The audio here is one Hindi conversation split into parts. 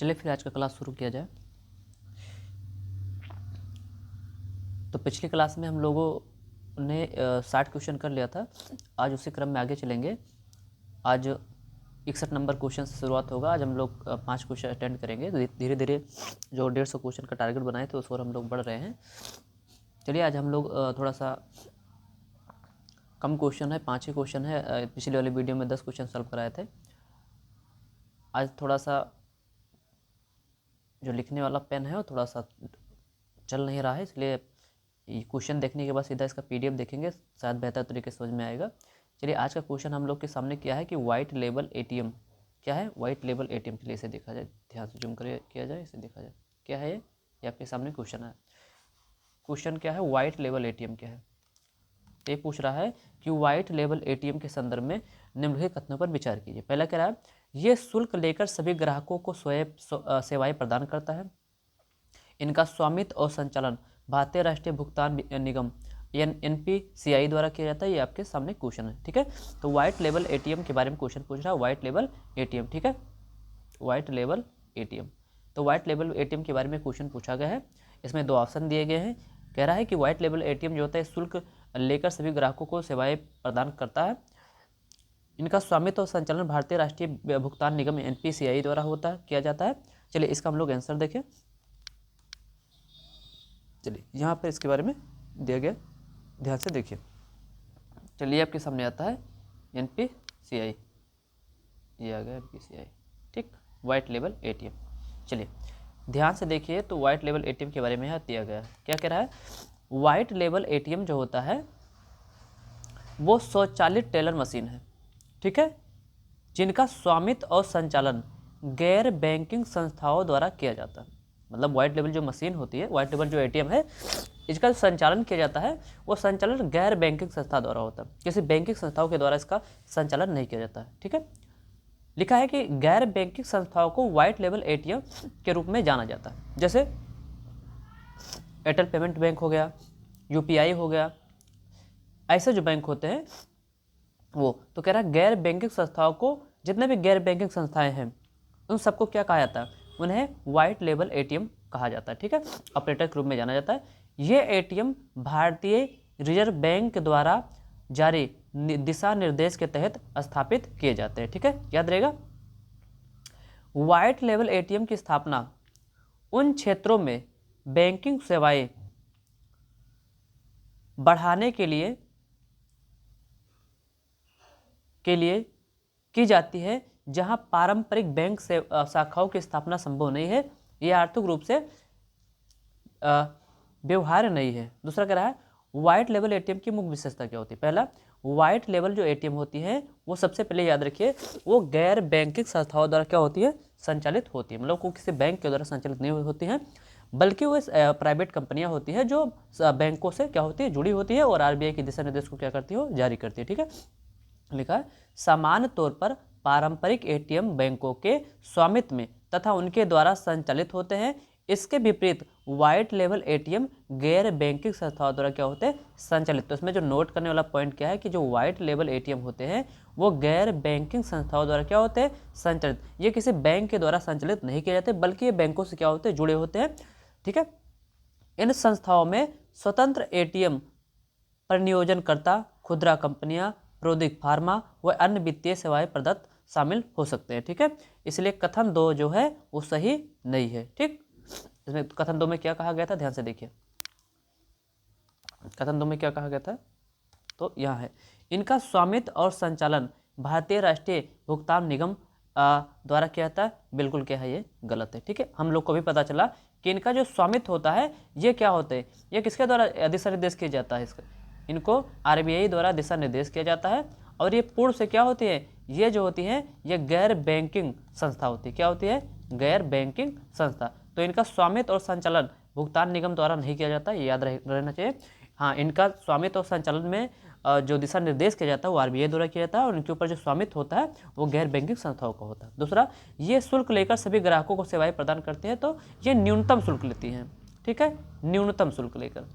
चलिए फिर आज का क्लास शुरू किया जाए। तो पिछली क्लास में हम लोगों ने 60 क्वेश्चन कर लिया था। आज उसी क्रम में आगे चलेंगे। आज 61 नंबर क्वेश्चन से शुरुआत होगा। आज हम लोग 5 क्वेश्चन अटेंड करेंगे। धीरे धीरे जो 150 क्वेश्चन का टारगेट बनाए थे उस ओर हम लोग बढ़ रहे हैं। चलिए आज हम लोग थोड़ा सा कम क्वेश्चन है, 5 ही क्वेश्चन है। पिछले वाली वीडियो में 10 क्वेश्चन सॉल्व कराए थे। आज थोड़ा सा जो लिखने वाला पेन है वो थोड़ा सा चल नहीं रहा है, इसलिए क्वेश्चन देखने के बाद सीधा इसका पीडीएफ देखेंगे, शायद बेहतर तरीके से समझ में आएगा। चलिए आज का क्वेश्चन हम लोग के सामने क्या है कि वाइट लेबल एटीएम क्या है। वाइट लेबल एटीएम, चलिए इसे देखा जाए, ध्यान से जूम कर किया जाए, इसे देखा जाए क्या है ये आपके सामने क्वेश्चन है। क्वेश्चन क्या है, वाइट लेबल एटीएम क्या है। ये पूछ रहा है कि वाइट लेबल एटीएम के संदर्भ में निम्नलिखित कथनों पर विचार कीजिए। पहला कह रहा है, ये शुल्क लेकर सभी ग्राहकों को सेवाएं प्रदान करता है। इनका स्वामित्व और संचालन भारतीय राष्ट्रीय भुगतान निगम NPCI द्वारा किया जाता है। ये आपके सामने क्वेश्चन है, ठीक है। तो व्हाइट लेबल एटीएम के बारे में क्वेश्चन पूछ रहा है, व्हाइट लेबल एटीएम, ठीक है, व्हाइट लेबल एटीएम। तो व्हाइट लेबल एटीएम के बारे में क्वेश्चन पूछा गया है। इसमें 2 ऑप्शन दिए गए हैं। कह रहा है कि व्हाइट लेबल एटीएम जो होता है शुल्क लेकर सभी ग्राहकों को सेवाएं प्रदान करता है। इनका स्वामित्व और संचालन भारतीय राष्ट्रीय भुगतान निगम NPCI द्वारा किया जाता है। चलिए इसका हम लोग आंसर देखें। चलिए यहाँ पर इसके बारे में दिया गया, ध्यान से देखिए। चलिए आपके सामने आता है NPCI, ये आ गया NPCI, ठीक, वाइट लेबल एटीएम। चलिए ध्यान से देखिए, तो वाइट लेबल एटीएम के बारे में यहाँ दिया गया है। क्या कह रहा है, वाइट लेबल एटीएम जो होता है वो स्वचालित टेलर मशीन है, ठीक है, जिनका स्वामित्व और संचालन गैर बैंकिंग संस्थाओं द्वारा किया जाता है। मतलब व्हाइट लेबल जो मशीन होती है, व्हाइट लेबल जो एटीएम है, इसका जो संचालन किया जाता है वो संचालन गैर बैंकिंग संस्था द्वारा होता है। किसी बैंकिंग संस्थाओं के द्वारा इसका संचालन नहीं किया जाता है, ठीक है। लिखा है कि गैर बैंकिंग संस्थाओं को व्हाइट लेबल एटीएम के रूप में जाना जाता है। जैसे एयरटेल पेमेंट बैंक हो गया, UPI हो गया, ऐसे जो बैंक होते हैं वो। तो कह रहा है गैर बैंकिंग संस्थाओं को, जितने भी गैर बैंकिंग संस्थाएं हैं उन सबको क्या कहा जाता है, उन्हें व्हाइट लेबल एटीएम कहा जाता है, ठीक है, ऑपरेटर के रूप में जाना जाता है। ये एटीएम भारतीय रिजर्व बैंक द्वारा जारी दिशा निर्देश के तहत स्थापित किए जाते हैं, ठीक है, याद रहेगा। व्हाइट लेबल एटीएम की स्थापना उन क्षेत्रों में बैंकिंग सेवाएं बढ़ाने के लिए की जाती है जहां पारंपरिक बैंक से शाखाओं की स्थापना संभव नहीं है, यह आर्थिक रूप से व्यवहार्य नहीं है। दूसरा कह रहा है, व्हाइट लेबल एटीएम की मुख्य विशेषता क्या होती है। पहला, व्हाइट लेबल जो एटीएम होती है वो सबसे पहले याद रखिए वो गैर बैंकिंग संस्थाओं द्वारा क्या होती है, संचालित होती है। मतलब वो किसी बैंक के द्वारा संचालित नहीं होती हैं, बल्कि वो प्राइवेट कंपनियां होती हैं जो बैंकों से क्या होती है, जुड़ी होती है और RBI के दिशा निर्देश को क्या करती है, जारी करती है, ठीक है। लिखा है, सामान्य तौर पर पारंपरिक एटीएम बैंकों के स्वामित्व में तथा उनके द्वारा संचालित होते हैं। इसके विपरीत व्हाइट लेबल एटीएम गैर बैंकिंग संस्थाओं द्वारा क्या होते हैं, संचालित। तो इसमें जो नोट करने वाला पॉइंट क्या है कि जो व्हाइट लेबल एटीएम होते हैं वो गैर बैंकिंग संस्थाओं द्वारा क्या होते हैं, संचालित। ये किसी बैंक के द्वारा संचालित नहीं किए जाते, बल्कि ये बैंकों से क्या होते हैं, जुड़े होते हैं, ठीक है। इन संस्थाओं में स्वतंत्र एटीएम परिनियोजनकर्ता, खुदरा कंपनियां, प्रौद्योगिक फार्मा व अन्य वित्तीय सेवाएं प्रदत्त शामिल हो सकते हैं, ठीक है। इसलिए कथन 2 जो है वो सही नहीं है, ठीक। इसमें कथन 2 में क्या कहा गया था, ध्यान से देखिए। कथन 2 में क्या कहा गया था, तो यहाँ है, इनका स्वामित्व और संचालन भारतीय राष्ट्रीय भुगतान निगम द्वारा किया जाता है। बिल्कुल क्या है, ये गलत है, ठीक है। हम लोग को भी पता चला कि इनका जो स्वामित्व होता है ये क्या होते हैं, ये किसके द्वारा दिशा निर्देश किया जाता है, इसका इनको RBI द्वारा दिशा निर्देश किया जाता है। और ये पूर्ण से क्या होती है, ये जो होती है ये गैर बैंकिंग संस्था होती है। क्या होती है, गैर बैंकिंग संस्था। तो इनका स्वामित्व और संचालन भुगतान निगम द्वारा नहीं किया जाता, ये याद रहना चाहिए। हाँ, इनका स्वामित्व और संचालन में जो दिशा निर्देश किया जाता है वो RBI द्वारा किया जाता है और इनके ऊपर जो स्वामित्व होता है वो गैर बैंकिंग संस्थाओं का होता है। दूसरा, ये शुल्क लेकर सभी ग्राहकों को सेवाएं प्रदान करते हैं। तो ये न्यूनतम शुल्क लेती हैं, ठीक है, न्यूनतम शुल्क लेकर,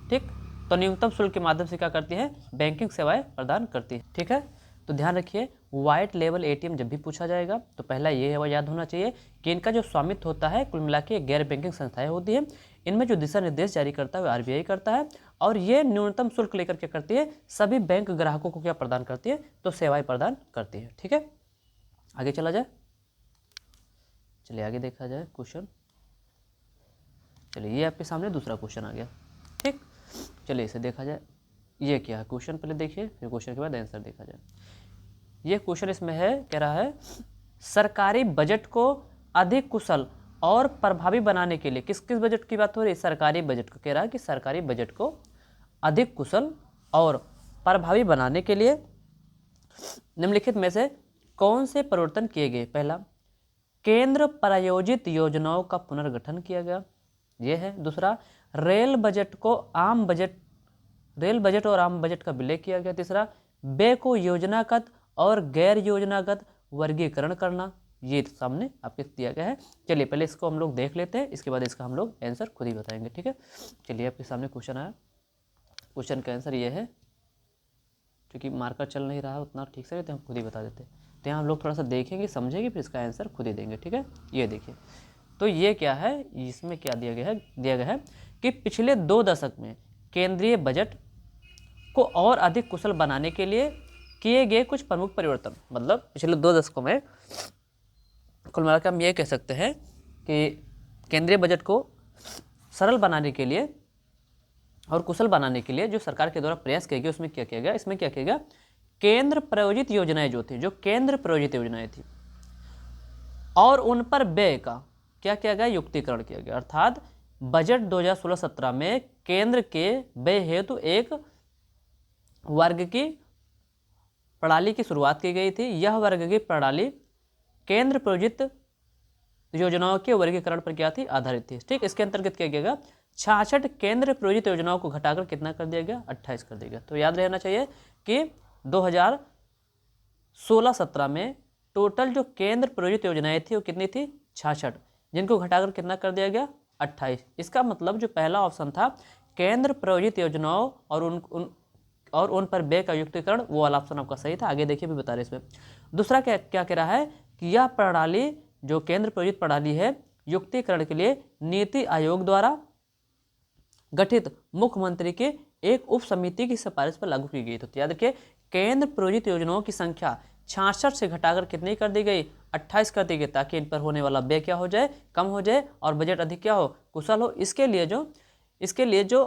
ठीक। तो न्यूनतम शुल्क के माध्यम से क्या करती है, बैंकिंग सेवाएं प्रदान करती है, ठीक है। तो ध्यान रखिए, वाइट लेबल एटीएम जब भी पूछा जाएगा तो पहला ये है, वो याद होना चाहिए कि इनका जो स्वामित्व होता है कुल मिला के गैर बैंकिंग संस्थाएं होती है। इनमें जो दिशा निर्देश जारी करता है वो आरबीआई करता है, और ये न्यूनतम शुल्क लेकर क्या करती है, सभी बैंक ग्राहकों को क्या प्रदान करती है, तो सेवाएं प्रदान करती है। ठीक है, आगे चला जाए, चलिए आगे देखा जाए क्वेश्चन। चलिए ये आपके सामने दूसरा क्वेश्चन आ गया। ठीक, चलिए इसे देखा जाए, ये क्या है क्वेश्चन, पहले देखिए फिर क्वेश्चन के बाद आंसर देखा जाए। ये क्वेश्चन इसमें है, कह रहा है सरकारी बजट को अधिक कुशल और प्रभावी बनाने के लिए, किस किस बजट की बात हो रही है, सरकारी बजट को, कह रहा है कि सरकारी बजट को अधिक कुशल और प्रभावी बनाने के लिए निम्नलिखित में से कौन से परिवर्तन किए गए। पहला, केंद्र प्रायोजित योजनाओं का पुनर्गठन किया गया, यह है। दूसरा, रेल बजट और आम बजट का विलय किया गया। तीसरा, व्यय को योजनागत और गैर योजनागत वर्गीकरण करना, ये सामने आपके दिया गया है। चलिए पहले इसको हम लोग देख लेते हैं, इसके बाद इसका हम लोग आंसर खुद ही बताएंगे। ठीक है, चलिए आपके सामने क्वेश्चन आया, क्वेश्चन का आंसर ये है, क्योंकि मार्कर चल नहीं रहा उतना ठीक से, तो हम खुद ही बता देते हैं। तो यहाँ हम लोग थोड़ा सा देखेंगे, समझेंगे, फिर इसका आंसर खुद ही देंगे। ठीक है, ये देखिए, तो ये क्या है, इसमें क्या दिया गया है कि पिछले 2 दशक में केंद्रीय बजट को और अधिक कुशल बनाने के लिए किए गए कुछ प्रमुख परिवर्तन। मतलब पिछले 2 दशकों में कुल मिलाकर हम ये कह सकते हैं कि केंद्रीय बजट को सरल बनाने के लिए और कुशल बनाने के लिए जो सरकार के द्वारा प्रयास किए गए, उसमें क्या किया गया, इसमें क्या किया गया, केंद्र प्रायोजित योजनाएं जो थी, जो केंद्र प्रायोजित योजनाएं थी, और उन पर व्यय का क्या किया गया, युक्तिकरण किया गया। अर्थात बजट 2016-17 में केंद्र के व्यय हेतु एक वर्ग की प्रणाली की शुरुआत की गई थी। यह वर्ग की प्रणाली केंद्र प्रायोजित योजनाओं के वर्गीकरण पर क्या थी, आधारित थी। ठीक, इसके अंतर्गत क्या किया गया, 66 केंद्र प्रायोजित योजनाओं को घटाकर कितना कर दिया गया, 28 कर दिया गया। तो याद रहना चाहिए कि 2016-17 में टोटल जो केंद्र प्रायोजित योजनाएं थी वो कितनी थी, 66, जिनको घटाकर कितना कर दिया गया, 28। इसका मतलब जो पहला ऑप्शन था केंद्र प्रायोजित योजनाओं और उन पर व्यय का युक्तिकरण, वो वाला ऑप्शन आपका सही था। आगे देखिए भी बता रहे इसमें। दूसरा क्या कह रहा है कि यह प्रणाली जो केंद्र प्रायोजित प्रणाली है, युक्तिकरण के लिए नीति आयोग द्वारा गठित मुख्यमंत्री के एक उप समिति की सिफारिश पर लागू की गई। तो याद रखिए, केंद्र प्रायोजित योजनाओं की संख्या 66 से घटाकर कितनी कर दी गई, 28 कर दी गई, ताकि इन पर होने वाला व्यय क्या हो जाए, कम हो जाए, और बजट अधिक क्या हो, कुशल हो। इसके लिए जो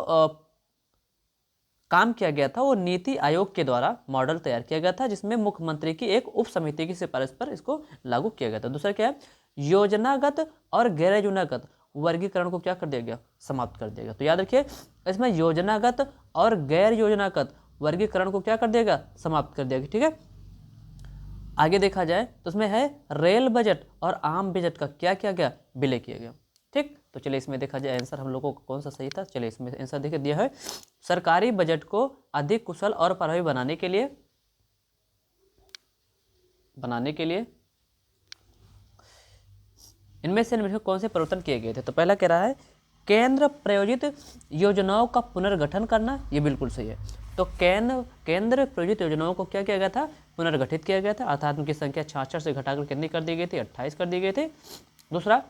काम किया गया था वो नीति आयोग के द्वारा मॉडल तैयार किया गया था, जिसमें मुख्यमंत्री की एक उप समिति की सिफारिश पर इसको लागू किया गया था। दूसरा क्या है, योजनागत और गैर योजनागत वर्गीकरण को क्या कर दिया गया, समाप्त कर दिया गया। तो याद रखिए, इसमें योजनागत और गैर योजनागत वर्गीकरण को क्या कर दिया गया, समाप्त कर दिया गया। ठीक है, आगे देखा जाए तो उसमें है रेल बजट और आम बजट का क्या किया गया, विलय किया गया। ठीक, तो चलिए इसमें देखा जाए आंसर हम लोगों को कौन सा सही था। चलिए इसमें आंसर देखिए दिया है, सरकारी बजट को अधिक कुशल और प्रभावी बनाने के लिए इनमें से कौन से परिवर्तन किए गए थे। तो पहला कह रहा है केंद्र प्रायोजित योजनाओं का पुनर्गठन करना, ये बिल्कुल सही है। तो केंद्र प्रायोजित योजनाओं को क्या किया गया था, पुनर्गठित किया गया था, अर्थात उनकी संख्या 66 से घटाकर कितनी कर दी गई थी, 28 कर दी गई थी। दूसरा,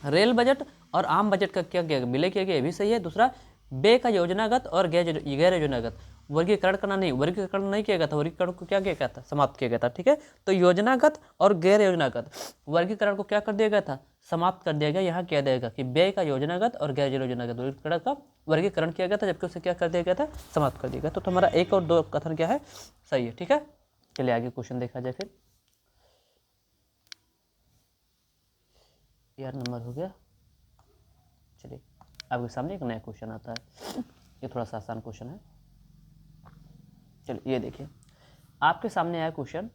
रेल बजट और आम बजट का क्या किया, विलय किया गया, ये भी सही है। दूसरा, व्यय का योजनागत और गैर योजनागत वर्गीकरण करना नहीं, वर्गीकरण नहीं किया गया था, वर्गीकरण को क्या किया गया था, समाप्त किया गया था। ठीक है, तो योजनागत और गैर योजनागत वर्गीकरण को क्या कर दिया गया था, समाप्त कर दिया गया। यहाँ किया जाएगा कि व्यय का योजनागत और गैर योजनागत वर्गीकरण किया गया था, जबकि उसे क्या कर दिया गया था, समाप्त कर दिया गया। तो हमारा 1 और 2 कथन क्या है, सही है। ठीक है, चलिए आगे क्वेश्चन देखा जाए। फिर यार नंबर हो गया। चलिए आपके सामने एक नया क्वेश्चन आता है, ये थोड़ा सा आसान क्वेश्चन है। चलिए ये देखिए, आपके सामने आया क्वेश्चन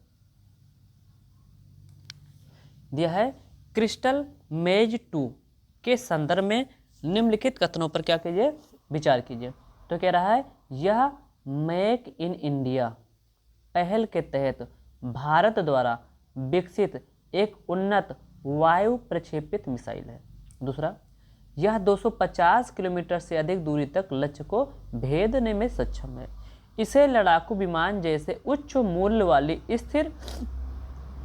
दिया है, क्रिस्टल मेज 2 के संदर्भ में निम्नलिखित कथनों पर क्या कीजिए, विचार कीजिए। तो कह रहा है, यह मेक इन इंडिया पहल के तहत भारत द्वारा विकसित एक उन्नत वायु प्रक्षेपित मिसाइल है। दूसरा, यह 250 किलोमीटर से अधिक दूरी तक लक्ष्य को भेदने में सक्षम है। इसे लड़ाकू विमान जैसे उच्च मूल्य वाली स्थिर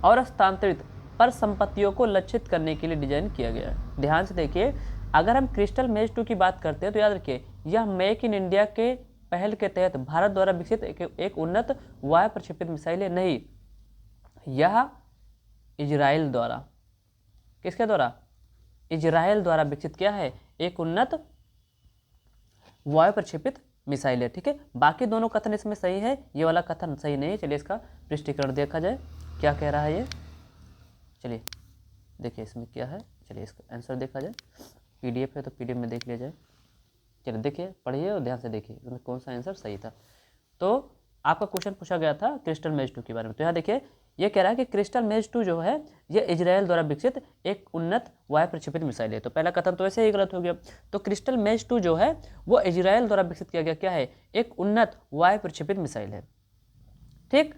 और हस्तांतरित परिसंपत्तियों को लक्षित करने के लिए डिजाइन किया गया है। ध्यान से देखिए, अगर हम क्रिस्टल मेज 2 की बात करते हैं तो याद रखिए यह मेक इन इंडिया के पहल के तहत भारत द्वारा विकसित एक उन्नत वायु प्रक्षेपित मिसाइल है। नहीं, यह इजराइल द्वारा, किसके द्वारा? इजराइल द्वारा विकसित किया है एक उन्नत वायु प्रक्षेपित मिसाइल है। ठीक है, बाकी दोनों कथन इसमें सही है, ये वाला कथन सही नहीं है। चलिए इसका स्पष्टीकरण देखा जाए, क्या कह रहा है ये। चलिए देखिए इसमें क्या है, चलिए इसका आंसर देखा जाए। पीडीएफ है तो पीडीएफ में देख लिया जाए। चलिए देखिए, पढ़िए और ध्यान से देखिए इसमें कौन सा आंसर सही था। तो आपका क्वेश्चन पूछा गया था क्रिस्टल मेज 2 के बारे में। तो यहाँ देखिए ये कह रहा है कि क्रिस्टल मेज 2 जो है ये इजराइल द्वारा विकसित एक उन्नत वायु प्रक्षेपित मिसाइल है। तो पहला कथन तो वैसे ही गलत हो गया। तो क्रिस्टल मेज 2 जो है वो इजराइल द्वारा विकसित किया गया क्या है? एक उन्नत वायु प्रक्षेपित मिसाइल है। ठीक,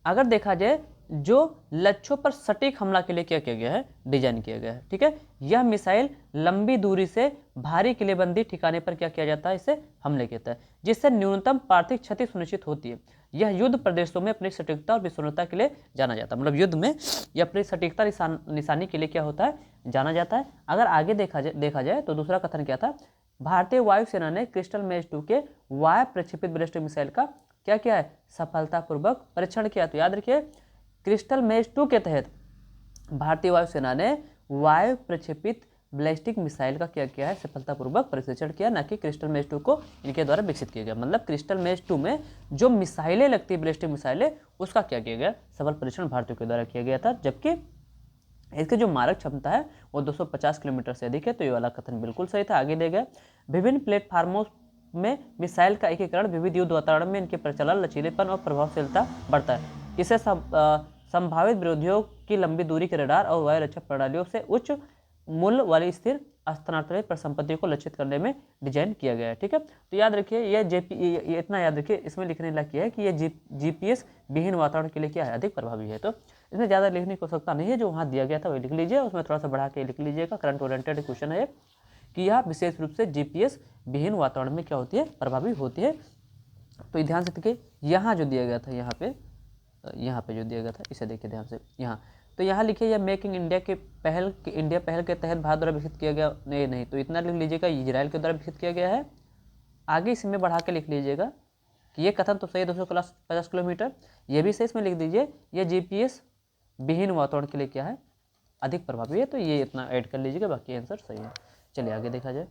अगर देखा जाए जो लक्ष्यों पर सटीक हमला के लिए क्या किया गया है? डिजाइन किया गया है। ठीक है, यह मिसाइल लंबी दूरी से भारी किलेबंदी ठिकाने पर क्या किया जाता है? इसे हमले किया है, जिससे न्यूनतम पार्थिव क्षति सुनिश्चित होती है। यह युद्ध प्रदेशों में अपनी सटीकता और विषमता के लिए जाना जाता है। मतलब युद्ध में यह अपनी सटीकता निशानी के लिए क्या होता है? जाना जाता है। अगर आगे देखा जाए तो दूसरा कथन क्या था? भारतीय वायुसेना ने क्रिस्टल मेज 2 के वायु प्रक्षेपित बैलिस्टिक मिसाइल का क्या किया है? सफलतापूर्वक परीक्षण किया। तो याद रखिए क्रिस्टल मेज 2 के तहत भारतीय वायुसेना ने वायु प्रक्षेपित बैलिस्टिक मिसाइल का क्या किया है? सफलतापूर्वक परीक्षण किया, ना कि क्रिस्टल मेज 2 को इनके द्वारा विकसित किया गया। मतलब क्रिस्टल मेज 2 में जो मिसाइलें लगती है, बैलिस्टिक मिसाइलें, उसका क्या किया गया? सफल परीक्षण भारतीयों के द्वारा किया गया था। जबकि इसकी जो मारक क्षमता है वो 250 किलोमीटर से अधिक है। तो ये वाला कथन बिल्कुल सही था। आगे दे गया, विभिन्न प्लेटफार्मों में मिसाइल का एकीकरण विविध युद्ध वातावरण में इनके प्रचलन, लचीलेपन और प्रभावशीलता बढ़ता है। इसे संभावित विरोधियों की लंबी दूरी के रडार और वायु रक्षा प्रणालियों से उच्च मूल्य वाली स्थिर स्थानांतरित परिसंपत्तियों को लक्षित करने में डिजाइन किया गया है। ठीक है, तो याद रखिए ये इतना याद रखिए, इसमें लिखने लायक है कि ये जीपीएस विहीन वातावरण के लिए क्या है? अधिक प्रभावी है। तो इसमें ज़्यादा लिखने की आवश्यकता नहीं है, जो वहाँ दिया गया था वही लिख लीजिए, उसमें थोड़ा सा बढ़ा के लिख लीजिएगा। करंट ओरिएंटेड क्वेश्चन है कि यह विशेष रूप से जीपीएस विहीन वातावरण में क्या होती है? प्रभावी होती है। तो ध्यान से देखिए, यहाँ जो दिया गया था, यहाँ पे जो दिया गया था इसे देखिए ध्यान से। यहाँ तो यहाँ लिखिए, यह मेक इन इंडिया के पहल के तहत भारत द्वारा विकसित किया गया। नहीं, तो इतना लिख लीजिएगा, इजराइल के द्वारा विकसित किया गया है। आगे इसमें बढ़ा के लिख लीजिएगा कि ये कथन तो सही है 250 किलोमीटर, ये भी सही इसमें लिख दीजिए, ये जीपीएस विहीन वातावरण के लिए क्या है? अधिक प्रभावी है। तो ये इतना ऐड कर लीजिएगा, बाकी आंसर सही है। चलिए आगे देखा जाए।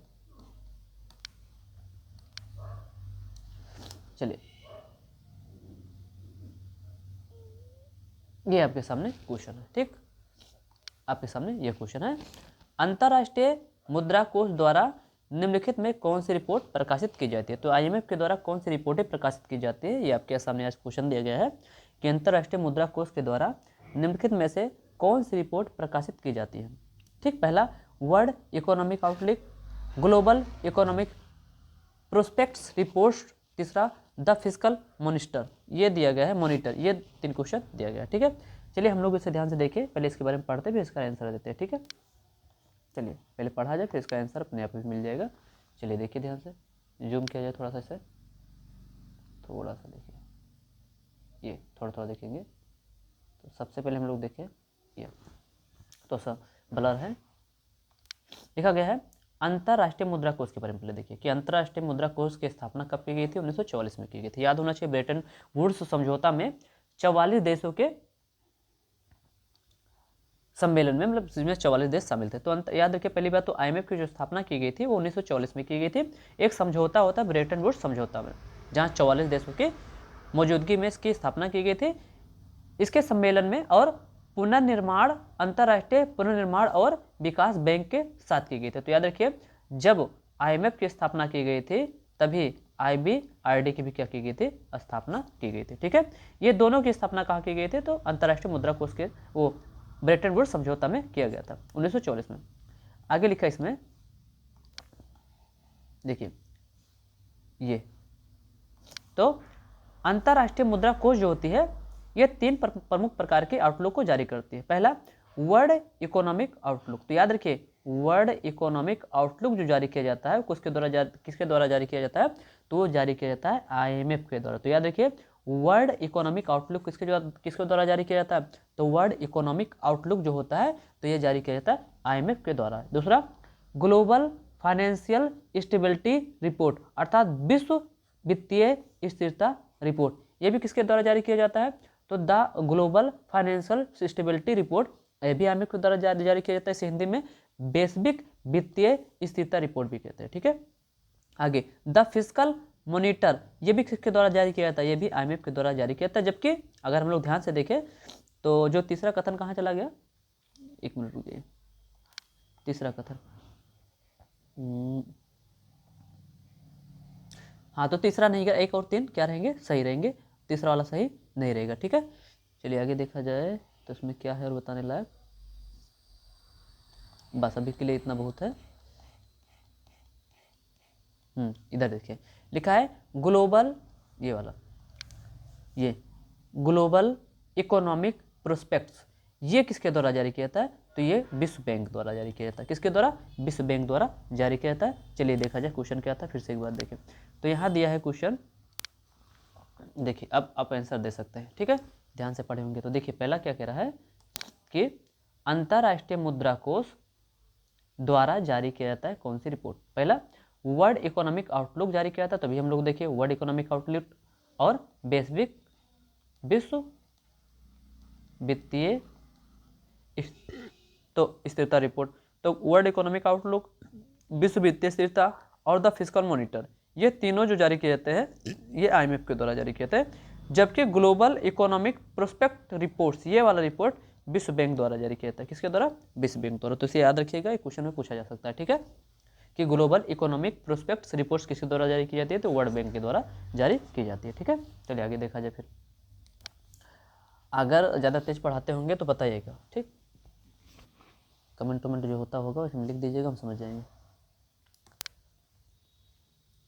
चलिए ये आपके सामने क्वेश्चन है। ठीक, आपके सामने ये क्वेश्चन है, अंतर्राष्ट्रीय मुद्रा कोष द्वारा निम्नलिखित में कौन सी रिपोर्ट प्रकाशित की जाती है? तो आईएमएफ के द्वारा कौन सी रिपोर्टें प्रकाशित की जाती है? ये आपके सामने आज क्वेश्चन दिया गया है कि अंतर्राष्ट्रीय मुद्रा कोष के द्वारा निम्नलिखित में से कौन सी रिपोर्ट प्रकाशित की जाती है? ठीक, पहला world economic outlook, global economic prospects report, तीसरा द फिस्कल मॉनिटर, ये दिया गया है मॉनिटर। ये 3 क्वेश्चन दिया गया है। ठीक है, चलिए हम लोग इसे ध्यान से देखें, पहले इसके बारे में पढ़ते फिर इसका आंसर देते हैं। ठीक है, चलिए पहले पढ़ा जाए फिर इसका आंसर अपने आप ही मिल जाएगा। चलिए देखिए ध्यान से, जूम किया जाए थोड़ा सा, इसे थोड़ा सा देखिए, ये थोड़ा देखेंगे। तो सबसे पहले हम लोग देखें ये तो सब ब्लर है, लिखा गया है अंतर्राष्ट्रीय मुद्रा कोष के बारे में। पहले देखिए कि अंतर्राष्ट्रीय मुद्रा कोष की स्थापना कब की गई थी? 1944 में की गई थी। याद होना चाहिए, ब्रेटन वुड्स समझौता में 44 देशों के सम्मेलन में, मतलब इसमें 44 देश शामिल थे। तो याद रखिए, पहली बात तो आईएमएफ की जो स्थापना की गई थी वो 1944 में की गई थी। एक समझौता होता है ब्रेटन वुड्स समझौता में, जहाँ 44 देशों की मौजूदगी में इसकी स्थापना की गई थी। इसके सम्मेलन में और पुनर्निर्माण, अंतर्राष्ट्रीय पुनर्निर्माण और विकास बैंक के साथ की गई थी। तो याद रखिए, जब आईएमएफ की स्थापना की गई थी तभी IBRD की भी क्या की गई थी? स्थापना की गई थी। ठीक है, ये दोनों की स्थापना कहाँ की गई थी? तो अंतर्राष्ट्रीय मुद्रा कोष के वो ब्रेटन वुड्स समझौता में किया गया था 1944 में। आगे लिखा इसमें देखिए, ये तो अंतर्राष्ट्रीय मुद्रा कोष जो होती है ये 3 प्रमुख प्रकार के आउटलुक को जारी करती है। पहला वर्ल्ड इकोनॉमिक आउटलुक। तो याद रखिए वर्ल्ड इकोनॉमिक आउटलुक जो जारी किया जाता है किसके द्वारा जारी किया जाता है, तो वो जारी किया जाता है IMF के द्वारा। तो याद रखिए वर्ल्ड इकोनॉमिक आउटलुक किसके द्वारा जारी किया जाता है, तो वर्ल्ड इकोनॉमिक आउटलुक जो होता है तो ये जारी किया जाता है IMF के द्वारा। दूसरा ग्लोबल फाइनेंशियल स्टेबिलिटी रिपोर्ट अर्थात विश्व वित्तीय स्थिरता रिपोर्ट, ये भी किसके द्वारा जारी किया जाता है, तो the global financial stability report, ये भी IMF के द्वारा जारी किया जाता है। इसे हिंदी में वैश्विक वित्तीय स्थिरता रिपोर्ट भी कहते हैं। ठीक है, आगे द फिस्कल मॉनिटर, ये भी किसके द्वारा जारी किया जाता है, ये भी IMF के द्वारा जारी किया जाता है। जबकि अगर हम लोग ध्यान से देखें तो जो तीसरा कथन कहाँ चला गया, एक मिनट रुकिए, तीसरा कथन हाँ, तो तीसरा नहीं, एक और तीन क्या रहेंगे, सही रहेंगे, तीसरा वाला सही नहीं रहेगा। ठीक है, चलिए आगे देखा जाए तो इसमें क्या है और बताने लायक, बस अभी के लिए इतना बहुत है। इधर देखिए लिखा है ग्लोबल, ये वाला, ये ग्लोबल इकोनॉमिक प्रोस्पेक्ट्स, ये किसके द्वारा जारी किया जाता है, तो ये विश्व बैंक द्वारा जारी किया जाता है। किसके द्वारा, विश्व बैंक द्वारा जारी किया जाता है। चलिए देखा जाए क्वेश्चन क्या था, फिर से एक बार देखें। तो यहाँ दिया है क्वेश्चन, देखिए अब आप आंसर दे सकते हैं। ठीक है, ध्यान से पढ़े होंगे तो देखिए पहला क्या कह रहा है कि अंतर्राष्ट्रीय मुद्रा कोष द्वारा जारी किया जाता है कौन सी रिपोर्ट, पहला वर्ल्ड इकोनॉमिक आउटलुक जारी किया था, तभी हम लोग देखिए वर्ल्ड इकोनॉमिक आउटलुक और वैश्विक विश्व वित्तीय तो स्थिरता रिपोर्ट। तो वर्ल्ड इकोनॉमिक आउटलुक, विश्व वित्तीय स्थिरता और द फिस्कल मॉनिटर, ये तीनों जो जारी किए जाते हैं ये IMF के द्वारा जारी किए जाते हैं। जबकि ग्लोबल इकोनॉमिक प्रोस्पेक्ट रिपोर्ट्स, ये वाला रिपोर्ट विश्व बैंक द्वारा जारी किया जाता है। किसके द्वारा, विश्व बैंक द्वारा। तो इसे याद रखिएगा, एक क्वेश्चन में पूछा जा सकता है। ठीक है, कि ग्लोबल इकोनॉमिक प्रोस्पेक्ट्स रिपोर्ट्स किसके द्वारा जारी की जाती है, तो वर्ल्ड बैंक के द्वारा जारी की जाती है। ठीक है, चलिए आगे देखा जाए। फिर अगर ज़्यादा तेज पढ़ाते होंगे तो बताइएगा, ठीक, कमेंट जो होता होगा उसमें लिख दीजिएगा, हम समझ जाएंगे।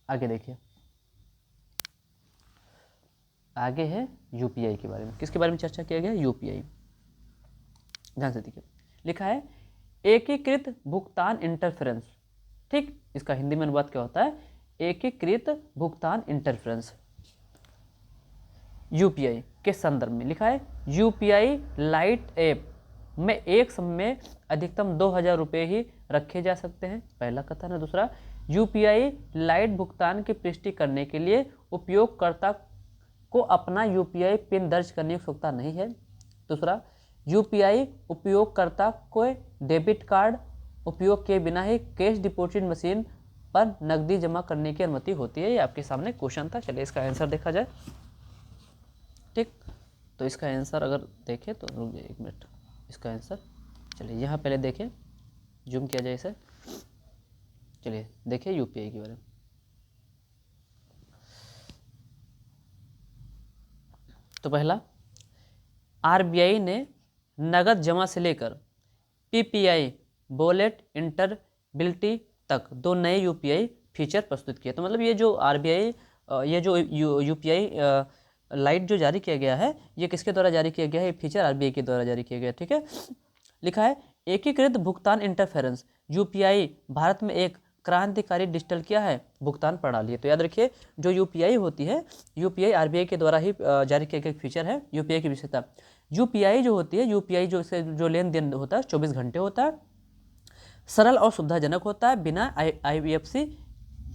आगे देखिए, आगे है UPI के बारे में। किसके बारे में चर्चा किया गया, UPI, ध्यान से देखिए लिखा है एकीकृत भुगतान इंटरफेरेंस। ठीक, इसका हिंदी में अनुवाद क्या होता है, एकीकृत भुगतान इंटरफेरेंस। UPI के संदर्भ में लिखा है UPI लाइट ऐप में एक समय में अधिकतम 2000 रुपये ही रखे जा सकते हैं, पहला कथन है। दूसरा UPI लाइट भुगतान की पुष्टि करने के लिए उपयोगकर्ता को अपना UPI पिन दर्ज करने की आवश्यकता नहीं है। दूसरा UPI उपयोगकर्ता को डेबिट कार्ड उपयोग किए बिना ही कैश डिपॉजिट मशीन पर नकदी जमा करने की अनुमति होती है। ये आपके सामने क्वेश्चन था। चलिए इसका आंसर देखा जाए। ठीक, तो इसका आंसर अगर देखें तो रुक जाइए एक मिनट, इसका आंसर चलिए यहाँ पहले देखें, जूम किया जाए इसे। चलिए देखिए UPI के बारे में। तो पहला RBI ने नगद जमा से लेकर PPI वॉलेट इंटरबिलिटी तक 2 नए UPI फीचर प्रस्तुत किए। तो मतलब ये जो RBI ये जो UPI लाइट जो जारी किया गया है, ये किसके द्वारा जारी किया गया है, ये फीचर RBI के द्वारा जारी किया गया है। ठीक है, लिखा है एकीकृत भुगतान इंटरफेरेंस UPI भारत में एक क्रांतिकारी डिजिटल क्या है, भुगतान प्रणाली है। तो याद रखिए जो UPI होती है, UPI RBI के द्वारा ही जारी किया गया फीचर है। UPI की विशेषता, UPI जो होती है, UPI जो लेन देन होता है 24 घंटे होता है, सरल और सुविधाजनक होता है, बिना IFSC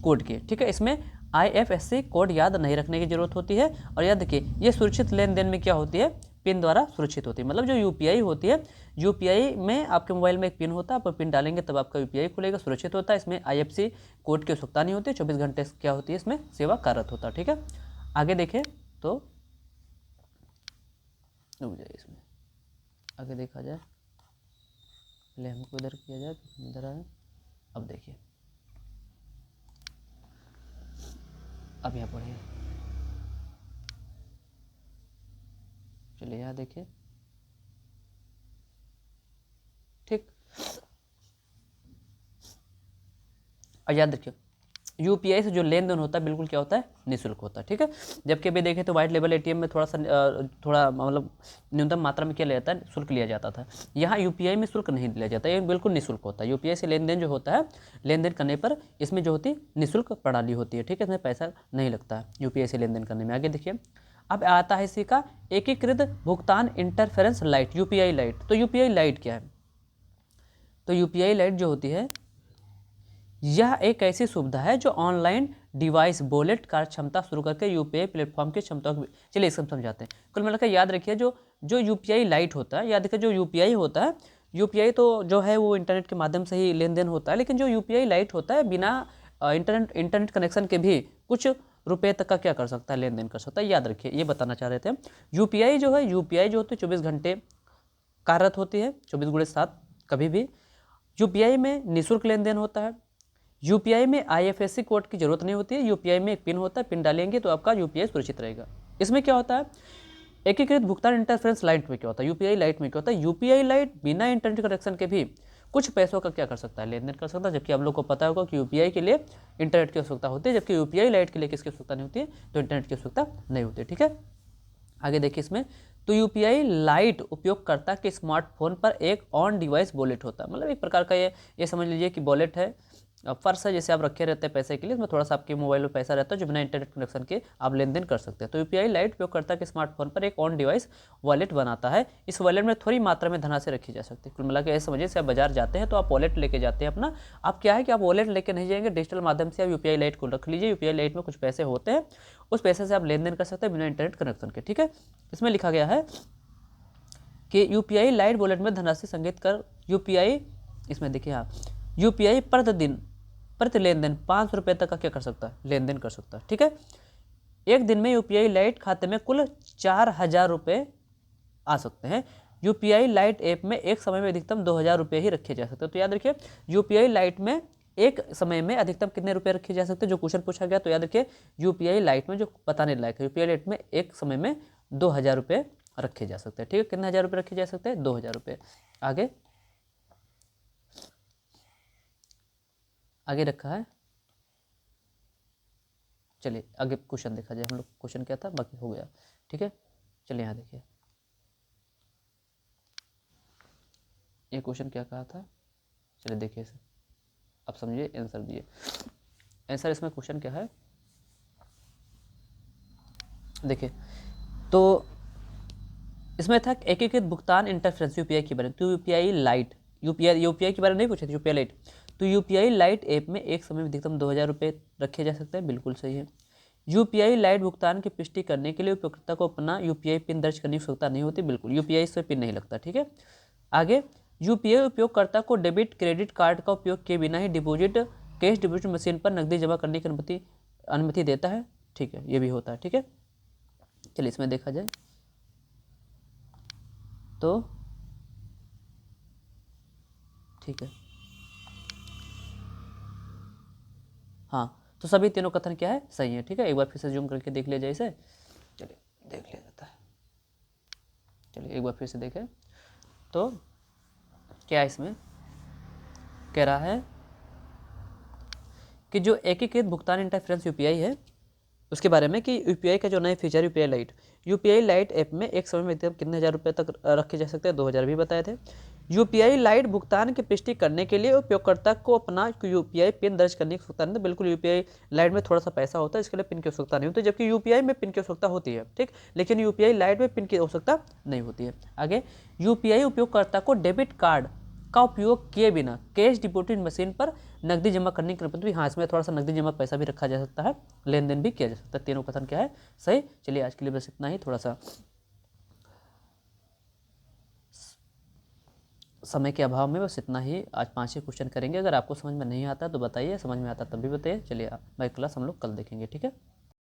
कोड के। ठीक है, इसमें IFSC कोड याद नहीं रखने की जरूरत होती है। और याद रखिए ये सुरक्षित लेन देन में क्या होती है, पिन द्वारा सुरक्षित होती है। मतलब जो UPI होती है, UPI में आपके मोबाइल में एक पिन होता है, आप पिन डालेंगे तब आपका UPI खुलेगा, सुरक्षित होता है। इसमें IFSC कोड की आवश्यकता नहीं होती है, 24 घंटे क्या होती है इसमें सेवा कार्यरत होता है। ठीक है, आगे देखें तो रुक जाइए, इसमें आगे देखा जाए, पहले हमको इधर किया जाए, इधर आए। अब देखिए, अब यहाँ पढ़िए, चलिए यहाँ देखिए। ठीक, और याद रखिए यूपीआई से जो लेन देन होता है बिल्कुल क्या होता है, निःशुल्क होता है, ठीक है। जबकि अभी देखें तो व्हाइट लेबल एटीएम में थोड़ा सा थोड़ा मतलब न्यूनतम मात्रा में क्या लिया जाता है, शुल्क लिया जाता था। यहाँ यूपीआई में शुल्क नहीं लिया जाता, ये बिल्कुल निःशुल्क होता है। यूपीआई से लेन देन जो होता है, लेन देन करने पर इसमें जो होती है निःशुल्क प्रणाली होती है, ठीक है, इसमें पैसा नहीं लगता है यूपीआई से लेन देन करने में। आगे देखिए, अब आता है इसी का एकीकृत भुगतान इंटरफेरेंस लाइट, यूपीआई लाइट। तो यूपीआई लाइट क्या है, तो यूपीआई लाइट जो होती है यह एक ऐसी सुविधा है जो ऑनलाइन डिवाइस वॉलेट कार्य क्षमता शुरू करके यूपीआई प्लेटफॉर्म की क्षमता को, चलिए इसको समझाते हैं। कुल मिलाकर याद रखिए, जो जो यूपीआई लाइट होता है, याद रखिए जो यूपीआई होता है, यूपीआई तो जो है वो इंटरनेट के माध्यम से ही लेन देन होता है, लेकिन जो यूपीआई लाइट होता है बिना इंटरनेट कनेक्शन के भी कुछ रुपये तक का क्या कर सकता है, लेन देन कर सकता है। याद रखिए, ये बताना चाह रहे थे। यूपीआई जो है, यूपीआई जो होती है 24 घंटे कार्यरत होती है, 24x7 कभी भी। यूपीआई में निःशुल्क लेन देन होता है। यूपीआई में आईएफएससी कोड की जरूरत नहीं होती है। यूपीआई में एक पिन होता है, पिन डालेंगे तो आपका यूपीआई सुरक्षित रहेगा। इसमें क्या होता है, एकीकृत भुगतान इंटरफेरेंस लाइट में क्या होता है, यूपीआई लाइट में क्या होता है, यूपीआई लाइट बिना इंटरनेट कनेक्शन के भी कुछ पैसों का क्या कर सकता है, लेन देन कर सकता है। जबकि आप लोग को पता होगा कि यूपीआई के लिए इंटरनेट की आवश्यकता होती है, जबकि यूपीआई लाइट के लिए किसकी आवश्यकता नहीं होती है, तो इंटरनेट की आवश्यकता नहीं होती है, ठीक है। आगे देखिए इसमें, तो यूपीआई लाइट उपयोगकर्ता के स्मार्टफोन पर एक ऑन डिवाइस वॉलेट होता है, मतलब एक प्रकार का ये समझ लीजिए कि वॉलेट है, पर्स है, जैसे आप रखे रहते हैं पैसे के लिए, इसमें थोड़ा सा आपके मोबाइल में पैसा रहता है जो बिना इंटरनेट कनेक्शन के आप लेन देन कर सकते हैं। तो यूपीआई लाइट उपयोगकर्ता के स्मार्टफोन पर एक ऑन डिवाइस वॉलेट बनाता है। इस वॉलेट में थोड़ी मात्रा में धनराशि रखी जा सकती है। कुल मिला के ऐसे समझिए, से आप बाजार जाते हैं तो आप वॉलेट लेके जाते हैं अपना, आप क्या है कि आप वॉलेट लेके नहीं जाएंगे, डिजिटल माध्यम से आप यूपीआई लाइट को रख लीजिए। यूपीआई लाइट में कुछ पैसे होते हैं, उस पैसे से आप लेन देन कर सकते हैं बिना इंटरनेट कनेक्शन के, ठीक है। इसमें लिखा गया है कि यूपीआई लाइट वॉलेट में धनराशि संग्रहित कर यूपीआई, इसमें देखिए आप, यूपीआई प्रति लेन देन 500 रुपये तक का क्या कर सकता है, लेन देन कर सकता है, ठीक है। एक दिन में यूपीआई लाइट खाते में कुल 4000 रुपये आ सकते हैं। यूपीआई लाइट ऐप में एक समय में अधिकतम 2000 रुपये ही रखे जा सकते हैं। तो याद रखिए, यूपीआई लाइट में एक समय में अधिकतम कितने रुपये रखे जा सकते हैं, जो क्वेश्चन पूछा गया। तो याद रखिए, यूपीआई लाइट में जो बताने लायक है, यूपीआई लाइट में एक समय में 2000 रुपये रखे जा सकते हैं, ठीक है। कितने हज़ार रुपये रखे जा सकते हैं, 2000 रुपये। आगे आगे रखा है, चलिए आगे क्वेश्चन देखा जाए। हम लोग क्वेश्चन क्या था, बाकी हो गया, ठीक है। चलिए यहाँ देखिए, ये क्वेश्चन क्या कहा था, चलिए देखिए इसे, आप समझिए, आंसर दिए। आंसर इसमें क्वेश्चन क्या है, देखिए, तो इसमें था एकीकृत भुगतान इंटरफेरेंस यूपीआई के बारे में। तो यूपीआई लाइट, यूपीआई के बारे में नहीं पूछे थे, यूपीआई लाइट। तो यूपीआई लाइट ऐप में एक समय में अधिकतम 2000 रुपये रखे जा सकते हैं, बिल्कुल सही है। यूपीआई लाइट भुगतान की पुष्टि करने के लिए उपयोगकर्ता को अपना यूपीआई पिन दर्ज करने की आवश्यकता नहीं होती, बिल्कुल, यूपीआई से पिन नहीं लगता, ठीक है। आगे, यूपीआई उपयोगकर्ता को डेबिट क्रेडिट कार्ड का उपयोग किए बिना ही कैश डिपॉजिट मशीन पर नकदी जमा करने की अनुमति देता है, ठीक है, ये भी होता है, ठीक है। चलिए इसमें देखा जाए तो ठीक है, हाँ, तो सभी तीनों कथन क्या है, सही है, ठीक है। एक बार फिर से जूम करके देख लिया जाए इसे, चलिए देख लिया जाता है। चलिए एक बार फिर से देखें, तो क्या इसमें कह रहा है कि जो एकीकृत भुगतान इंटरफेरेंस यूपीआई है उसके बारे में, कि यूपीआई का जो नया फीचर यूपीआई लाइट ऐप में एक समय में कितने हज़ार रुपये तक रखे जा सकते हैं, 2000 भी बताए थे। यूपीआई लाइट भुगतान की पुष्टि करने के लिए उपयोगकर्ता को अपना यूपीआई पिन दर्ज करने की आवश्यकता नहीं, बिल्कुल, यूपीआई लाइट में थोड़ा सा पैसा होता है, इसके लिए पिन की आवश्यकता नहीं होती, जबकि यूपीआई में पिन की आवश्यकता होती है, ठीक, लेकिन यूपीआई लाइट में पिन की आवश्यकता नहीं होती है। आगे, यूपीआई उपयोगकर्ता को डेबिट कार्ड का उपयोग किए बिना कैश डिपॉजिट मशीन पर नकदी जमा करने की अनुमति, हाँ, इसमें थोड़ा सा नकदी जमा पैसा भी रखा जा सकता है, लेन देन भी किया जा सकता है। तीनों कथन क्या है, सही। चलिए आज के लिए बस इतना ही, थोड़ा सा समय के अभाव में बस इतना ही, आज 5 ही क्वेश्चन करेंगे। अगर आपको समझ में नहीं आता तो बताइए, समझ में आता तब भी बताइए। चलिए बाकी क्लास हम लोग कल देखेंगे, ठीक है।